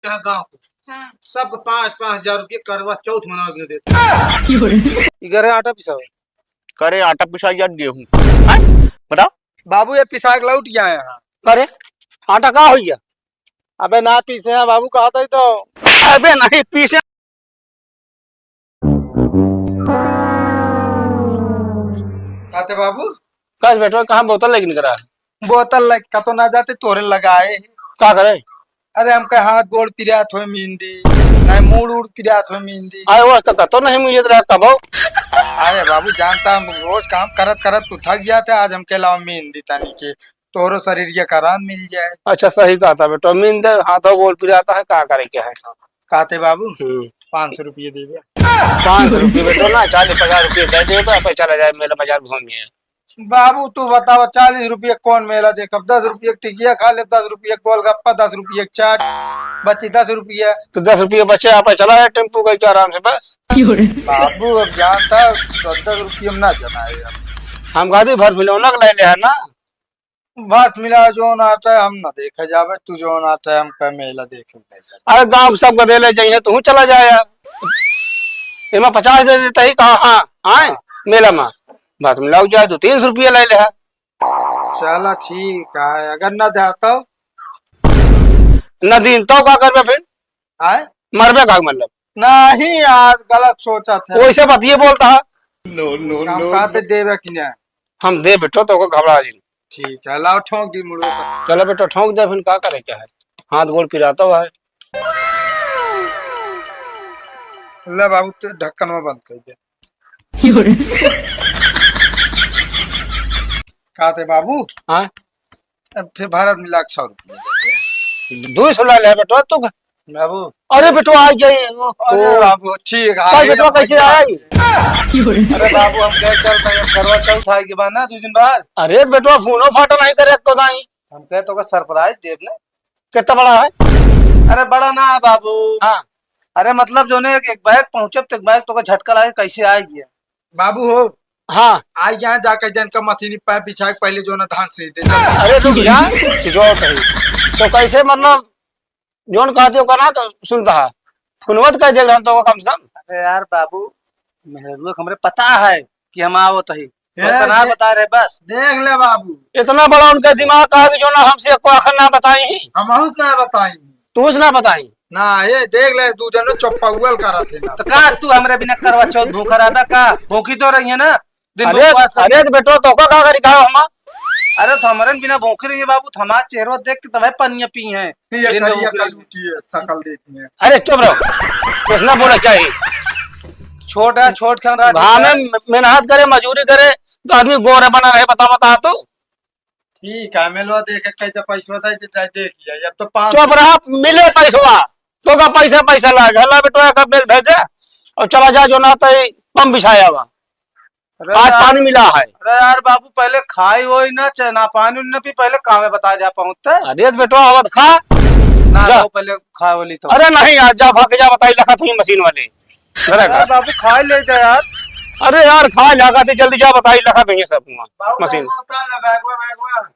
गाँव को हाँ। सबको 5-5 हजार रुपये करवा चौथ मनाने देते। घरे आटा पिसाओ। करे आटा पिसा या गेहूं बताओ। बाबू ये पिसा के लौट गया यहाँ। करे आटा का होइया? अबे ना पीसे हैं बाबू, कहा था तो। अबे नहीं पीसे। कहते बाबू कस बैठो कहाँ बोतल लेकिन करा बोतल लग का तो ना जाते तोरे लगाए। का करे? अरे हमके हाथ गोड़ पिरात हो मेहंदी, नहीं मूड उड़ पिरात हो मेहंदी। आए वो तो कतो नहीं मुझे रहा कब अरे बाबू जानता हम रोज काम करत करत तो थक गया था, आज हमके लाओ मेहंदी तानी के तोरो शरीर के आराम मिल जाए। अच्छा सही कहा था बेटो, मीन दे हाथों गोल पिराता है का करे क्या है। कहते बाबू 500 रुपये देवे। 500 रुपये बेटो ना 40-50 रुपये दे दे तो चला जाए मेला बाजार घूमिए। बाबू तू बताओ 40 रुपये कौन मेला देख, 10 रुपये टिकिया खा ले, 10 रुपये गोलगप्पा, 10 रुपये चाट बची 10 रुपये। तो 10 रुपये बचे आप चला जाए टेम्पो का आराम से बस। बाबू अब जानता 10 रुपये में ना जनाए। हम गादी भर मिलौना ले ले है ना बात मिला जो आता है हम ना देखा जावे, तू जो आता है हम का मेला देखे। अरे गाँव सब को दे ले जाइए तू चला जाए यार। इमा 50 दे देता ही कहा हाँ आए मेला में बस मिलाओ जाए तो 300 रुपये ले ले है। चला ठीक है, अगर ना जाता न दिन तो का करबे फिर आए मरबे का मतलब नहीं यार, गलत सोचा था। वैसे बतिए बोलता है हम कहते देवे कि नहीं। हम दे बेटो तो घबरा जी। ठीक है लाओ ठोक दी मुड़ो का। चलो बेटो ठोक दे फिर का करे क्या है, हाथ गोड़ पिराता हुआ है। ले बाबू तो ढक्कन में बंद कर दे। कहते बाबू हाँ फिर भारत मिला 100 रुपये 200 ले बेटो तू। बाबू। अरे बेटो आ जाइए। अरे बाबू ठीक है बेटो कैसे आया? अरे बाबू हम क्या चलते हैं, करवा चौथ आएगी बाद ना 2 दिन बाद। अरे बेटो फोनो फाटो नहीं करे तो नहीं हम कहे तो सरप्राइज देव ना। कितना बड़ा है? अरे बड़ा ना बाबू। हाँ अरे मतलब जो ने एक बैग पहुंचे तो एक बैग तो झटका लगे कैसे आएगी बाबू हो। हाँ आई यहाँ जाकर जन का मशीनी पाइप बिछा के पहले जो ना धान सींच दे। अरे रुक जा तो कैसे मतलब जोन कहते हो ना तो सुनता है फोनवत कह देख रहा तो कम से कम। अरे यार बाबू मेहरुआ हमरे पता है कि हम आओ तही ना बता रहे बस देख ले बाबू। इतना बड़ा उनका दिमाग कहा कि जो ना हमसे को आखिर ना बताई हम ना बताई तू ना बताई ना ये देख ले तू जनो चौपाउल करा थे ना। तो का तू हमरे बिना करवा चौथ भूखा रहा का भूखी तो रही है ना दिन अरे अरे तो बेटो तो का करी का हम। अरे तो हमारे बिना भूखी रही है बाबू, हमारा चेहरा देख के तब पनिया पी है शकल देखी है। अरे चुप रहो कुछ ना बोला चाहिए। छोटा छोट खान मेहनत करे मजदूरी करे तो आदमी गोरा बना रहे बता बता तो ठीक है मेलवा देख कैसे पैसा चाहे देख लिया। अब तो 5 चुप रहा मिले पैसा तो का पैसा पैसा ला घला बेटो का बैग धर दे और चला जा जो ना तो पंप बिछाया हुआ आज पानी मिला है। अरे यार बाबू पहले खाई हो ना चाहे ना पानी न पी, पहले कहा में बता जा पहुँचता है। अरे बेटो आवत खा ना पहले खा बोली तो। अरे नहीं यार जा भाग जा बताई लखा तुम मशीन वाले बाबू खा ले जा यार। अरे यार खा लगा दी जल्दी जा बताई लखा देंगे सब मशीन।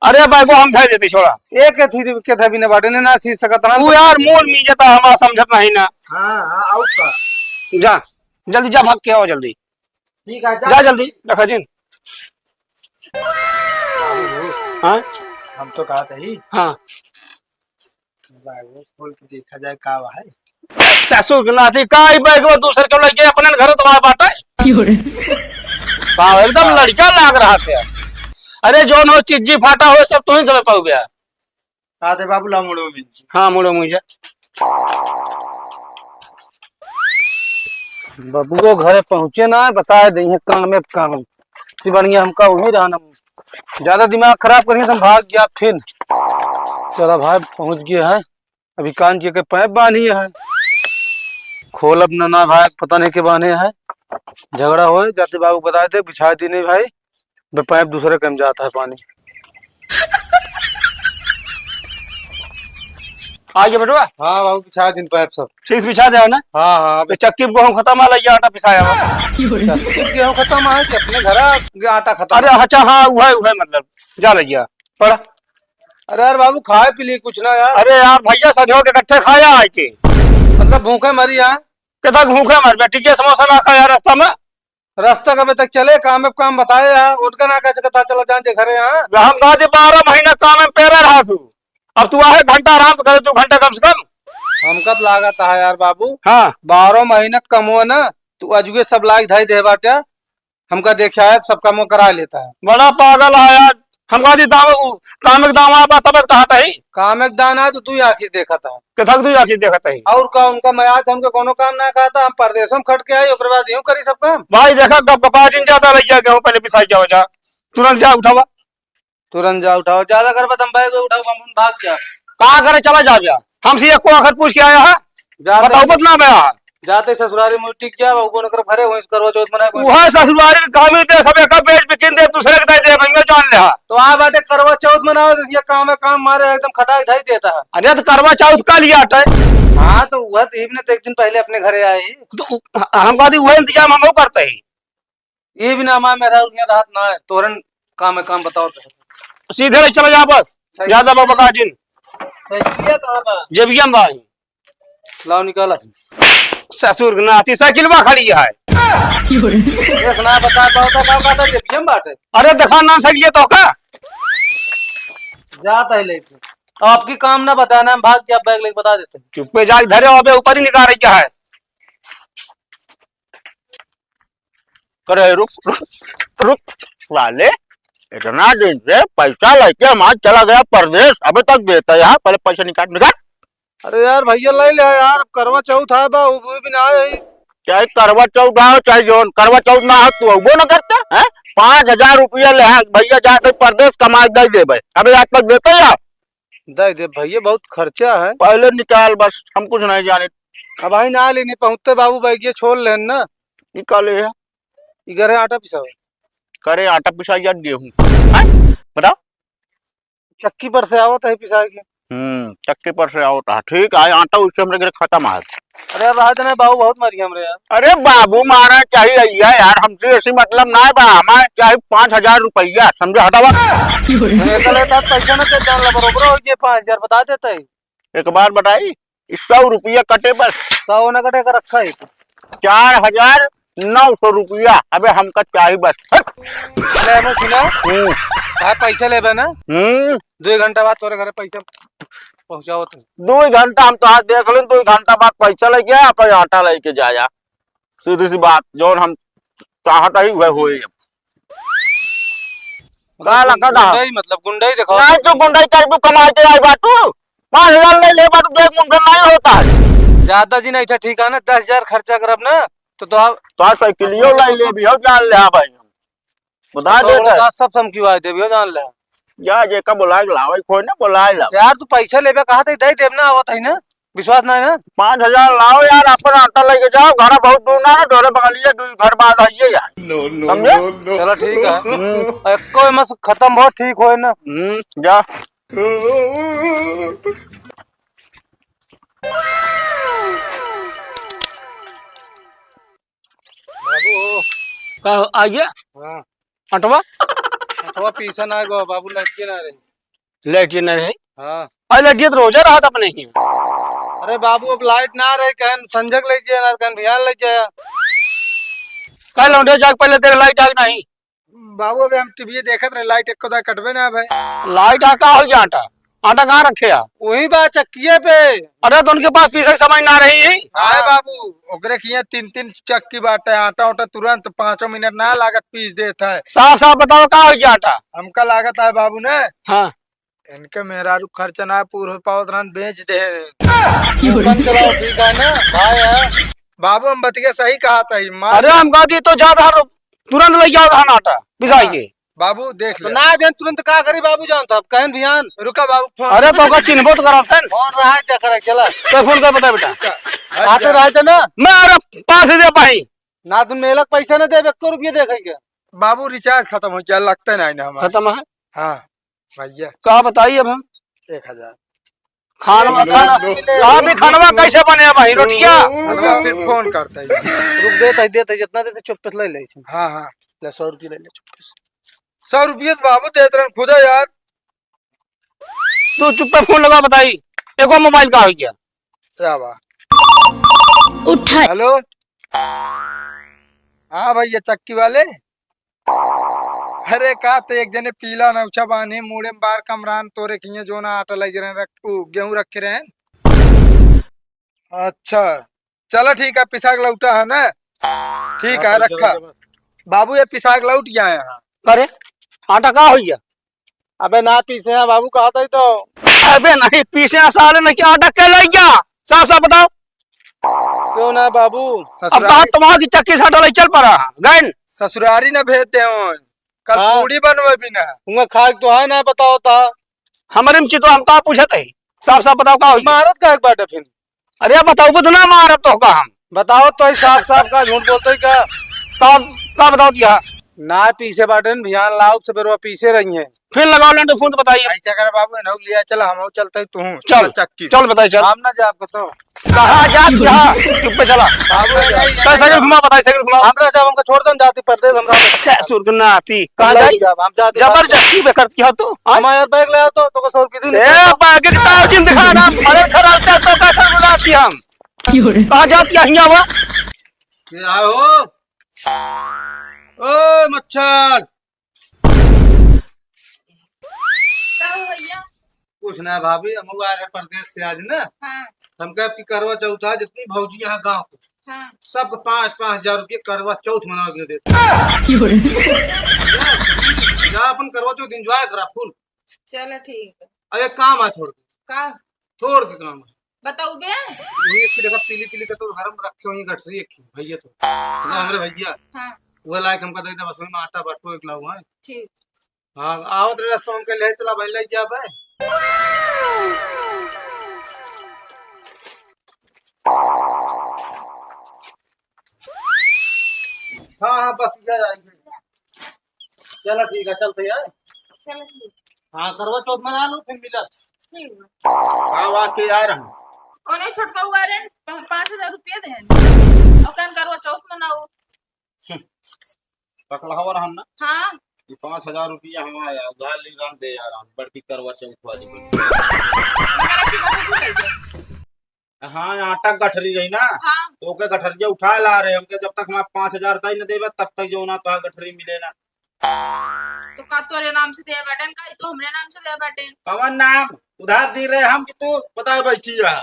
अरे बैगो हम धर देते छोड़ा एक थी के थे बिना बाटे ने ना सीख सकत ना तू यार मूल मी जता हमारा समझत नहीं ना। हां हां आउट का जा जल्दी जा भाग के आओ जल्दी। ठीक है जा जल्दी लखा जी। हाँ हम तो कहा था ही हाँ खोल के देखा जाए का है ससुर के नाती का बैग में दूसरे के लगे अपने घर तुम्हारा बाटा है एकदम लड़का लाग रहा था। अरे जो नो चिज्जी फाटा हो सब तू ही समय पाओ गया। कहा थे बाबू ला मुड़ो में। हाँ मुड़ो मुझे बाबू को घरे पहुंचे ना बता देंगे कान में काम सी बढ़िया हमका वही रहना। ज्यादा दिमाग खराब करेंगे तो भाग गया फिर। चला भाई पहुंच गया है, अभी कान जी के पैप बांधी है खोल अपना ना भाई पता नहीं के बांधे है। झगड़ा हो जाते बाबू बताए थे बिछा दी नहीं भाई पैप दूसरे कम जाता है पानी। आ गया बेटवा। हाँ बाबू बिछा दिन पैप सब ठीक बिछा दे ना। हाँ हाँ चक्की गेहूं खत्म आ लगी आटा पिसाया हुआ गेहूँ खत्म है कि अपने घर आटा खत्म। अरे अच्छा हाँ वह मतलब जा लगिया पड़ा अरे यार बाबू खाए पी लिए कुछ ना यार। अरे यार भैया सजो के इकट्ठे खाया है के मतलब भूखे मरी यहाँ। कितना भूखे मर बैठी के समोसा ना खाया रास्ता में। रास्ता कब तक चले काम में काम बताए यार, उनका ना कैसे पता चला जान देख रहे यहाँ। हम कहा 12 महीना काम में पैरा रहा तू, अब तू आहे घंटा आराम करे, 2 घंटा कम से कम। हमका तो लागत है यार बाबू, हाँ 12 महीना कम हुआ ना, तू अजुगे सब लाइक धाई दे बाटे। हमका देखा है सब काम करा लेता है। बड़ा पागल है यार। हम कहा काम दाम तब कहा था ही काम एक दान है तो तू आखिर देखा था कथक तू आखिर देखा ही। और का उनका मयाद हमको कोनो काम ना कहा था। हम परदेश में खट के आए ओकर बाद यूं करी सब काम। भाई देखा कब कपा जिन जाता लग जा गेहूं पहले पिसाई जाओ जा, तुरंत जा उठावा। तुरंत जा उठाओ, ज्यादा कर बत हम बैग उठाओ हम भाग गया। कहाँ करे चला जा गया, हमसे एक को आखिर पूछ के आया है, बताओ बदनाम है यार। जाते ससुरारी मुझ टिक जा वो न कर घरे वहीं करवा चौथ मना वह ससुरारी काम ही दे सब एक बेच बिकिन दे दूसरे के दे भैया जान ले। तो आ बाटे करवा चौथ मनाओ, ये काम है काम मारे एकदम खटाई धाई देता है। अरे तो करवा चौथ का लिया है। हाँ तो वह तो ने तो एक दिन पहले अपने घरे आई। तो हम कहा वह इंतजाम हम करते ही। ये भी ना हमारा मेरा राहत ना है, तोरन काम है काम बताओ तो। सीधे नहीं चला जा बस, ज्यादा बाबा जिन जेबियम भाई लाओ निकाला। ससुर नाती साइकिलवा खड़ी है। ना बता पाओ तो क्या कहता जेबियम बाटे। अरे दिखा ना सकिए तो का जाता है लेके आपकी काम ना बताना, हम भाग के बैग लेके बता देते हैं। चुप्पे जा धरे अबे ऊपर ही निकाल रही है। करे रुक रुक रुक वाले, इतना दिन से पैसा लेके हम आज चला गया परदेश, अबे तक देता यहाँ, पहले पैसा निकाल। अरे यार भैया ले ले यार, अब करवा चौथ है बा वो भी ना है। चाहे करवा चौथ आओ चाहे जोन करवा चौथ ना हो तू वो ना करता है। 5,000 रुपया ले भैया जाके परदेश कमा दे दे भाई, अबे आज तक देते या दे भैया बहुत खर्चा है। पहले निकाल बस, हम कुछ नहीं जाने। अब भाई ना लेने पहुंचते बाबू बैग ये छोड़ लेन ना। निकाले है इधर है आटा पिसा करे आटा पिसा या गेहूं बताओ। चक्की पर से आवत है पिसा के। चक्के पर से आओ ठीक है, आटा उससे हमरे खत्म है। अरे रात ने बाबू बहुत मरी हमरे यार। अरे बाबू मारा चाहिए यार, हमसे ऐसी मतलब ना है बा, हमारे चाहे 5,000 रुपया समझे हटावा। पैसा ना जान बरोबर हो गए 5,000 बता देता है। एक बार बताई 100 रुपया कटे बस, 100 न कटे का रखा है 4,900 रुपया। अबे हमका चाहिए बस। पैसा ले ना 2 घंटा बाद तोरे घरे पैसा पहुंचाओ। 2 घंटा हम तो आज देख लें, 2 घंटा बाद पैसा लेके आया पर आटा लेके जाया, सीधी सी बात जो हम चाहता ही वह हो। मतलब गुंडाई देखो नहीं तो गुंडाई कर भी कमा के आई बाटू, 5,000 ले ले बाटू, देख मुंडन नहीं होता है। ज्यादा जी नहीं ठीक है ना, 10,000 खर्चा करब ना तो साइकिलियो ले भी हो जान ले भाई, बता दे सब समझवा दे भी जान ले या जे का बुलाए लावे कोई ना बुलाए ला यार। तू पैसा लेबे कहा था दे देब ना, आवत है ना, विश्वास नहीं ना। 5,000 लाओ यार, अपन आटा लेके जाओ, घर बहुत दूर ना है, डोरे बगलिए 2 घर बाद आइए यार। समझे चलो ठीक है, एको मस खत्म हो ठीक हो ना। जा बाबू आ गया हाँ अटवा अथवा पीसा ना गो बाबू लटके ना रहे। लाइट न रहे। हाँ अरे लाइट तो रोजा रहा था अपने ही। अरे बाबू अब लाइट ना रहे, कहन संजक ले जाए ना कहन ध्यान ले जाए। कल लौंडे जाग पहले तेरे लाइट आग नहीं। बाबू अबे हम टीवी देखत रहे, लाइट एको दा कटबे ना भाई। लाइट आ का हो गया आटा, आटा कहाँ रखे आ? वही बात चक्कीये पे। अरे तो उनके पास पीसे समझ ना रही है। हाय बाबू ओकरे किया 3-3 चक्की बाटे, आटा उटा तुरंत 5 मिनट ना लागत पीस देता है। साफ साफ बताओ कहाँ हो गया आटा? हमका लागत है बाबू ने हाँ इनके मेहरारू खर्चा ना पूरा हो पाओ तो बेच दे। ठीक है ना भाई है। बाबू हम बतिया सही कहा था। अरे हम कहा दी तो ज्यादा तुरंत ले जाओ धान आटा पिसाई के। बाबू देख तो ले ना जान तुरंत का करी बाबू जान तो अब कहन ध्यान। रुका बाबू फोन। अरे तो का चिन्हबो तो करा थे कौन रहा है क्या करे चला तो फोन कर बता बेटा। आते रहते ना मैं अरे पास दे पाई ना तुम मेलक पैसा ना दे 1 रुपये देखेंगे। बाबू रिचार्ज खत्म हो गया, लगता नहीं ना हमारा। खत्म है। हाँ भैया कहा बताइए अब हम 1,000 खाना खाना कैसे बने भाई रोटिया? फिर फोन करते हैं। रुक देते जितना देते चुप ले ले। हाँ हाँ ले 100 रुपये ले ले चुप। 100 रुपये बाबू देते रहे खुदा यार। तू चुप पे फोन लगा बताई एक और मोबाइल का हो गया। क्या बा उठा हेलो हाँ भैया चक्की वाले। अरे का तो एक जने पीला नौछा बांधे मुड़े में बार कमरान तोरे किए जो ना आटा लग रहे गेहूं रखे रहे हैं। अच्छा चलो ठीक है पिसाक लौटा है ना। ठीक है रखा बाबू ये पिसाक लौट गया है यहाँ। अरे आटा का हो गया? अबे ना पीसे हैं बाबू कहा था तो। अबे नहीं पीसे साले ने क्या आटा क्या लग गया? साफ साफ बताओ। क्यों ना बाबू? अब कहा तुम्हारी चक्की से आटा ले चल पड़ा गैन ससुरारी न भेजते हो कल हाँ। पूड़ी बनवे भी ना। उनका खाक तो है ना बताओ था। हमारे में तो हम कहा पूछे थे साफ साफ बताओ का हो गया? महारत का एक बात है फिर अरे बताओ बदना मार तो का हम बताओ तो साफ साफ का झूठ बोलते ही क्या? का बताओ दिया ना पीछे बाटन भियान लाओ से फिर वो पीछे रही हैं। फिर लगाओ लेंगे फोन तो बताइए। ऐसा कर बाबू नौ लिया चल हम चलते तू चल चक्की चल बताइए चल हम ना जा बताओ कहाँ जा यहाँ चुप पे चला बाबू कल साइकिल घुमा बताइए साइकिल घुमा हमरा जब हमको छोड़ दन जाती परदेश हमरा ससुर को ना आती कहाँ जाई हम जाते जबरदस्ती पे करती हो तू हम यार बैग ले आओ तो को 100 किसी ए बागे किताब जिन दिखाना अरे खराब तो पैसा बुलाती हम कहाँ जाती है यहाँ वो के आओ ओ मच्छर भैया। कुछ ना भाभी हम आ रहे परदेश से आज ना। हाँ हम कह आपकी करवा चौथ है जितनी भौजी है गाँव को हाँ सबको 5-5 हजार रुपये करवा चौथ मनाने देते जा अपन करवा चौथ एंजॉय करा फुल। चलो ठीक है। अब एक काम है का छोड़ के काम है बताऊ बे। ये एक देखा पीली पीली का तो घर में रखे हुई गठरी एक भैया तो हमारे भैया हाँ वो लायक हमका दे दे बस वही में आटा बटो एक लाऊं है। ठीक। हाँ आओ तो रास्ता हमके ले चला भाई ले क्या भाई। हाँ हाँ बस क्या जाएंगे। चलो ठीक है चलते हैं। चलो ठीक। हाँ करवा चौथ मना लो फिर मिला। ठीक है। हाँ वाकई यार हम ओने छोटका हुआ रे 5,000 रुपया दे और कन करवा चौथ मनाओ। पकड़ावर हम ना हाँ 5,000 रुपया हम आया उधार ली राम दे यार हम बड़की करवा चौथ वाली मगर की बात भूल गई। हाँ आटा गठरी रही ना हाँ तो ओके गठरिया उठा ला रहे हमके जब तक हम 5,000 तय न देवे तब तक जो ना तो गठरी मिले ना। तो का तोरे नाम से दे बैठन का तो हमरे नाम से दे बैठन। कवन नाम उधार दी रहे हम कि तू बता बैठी है।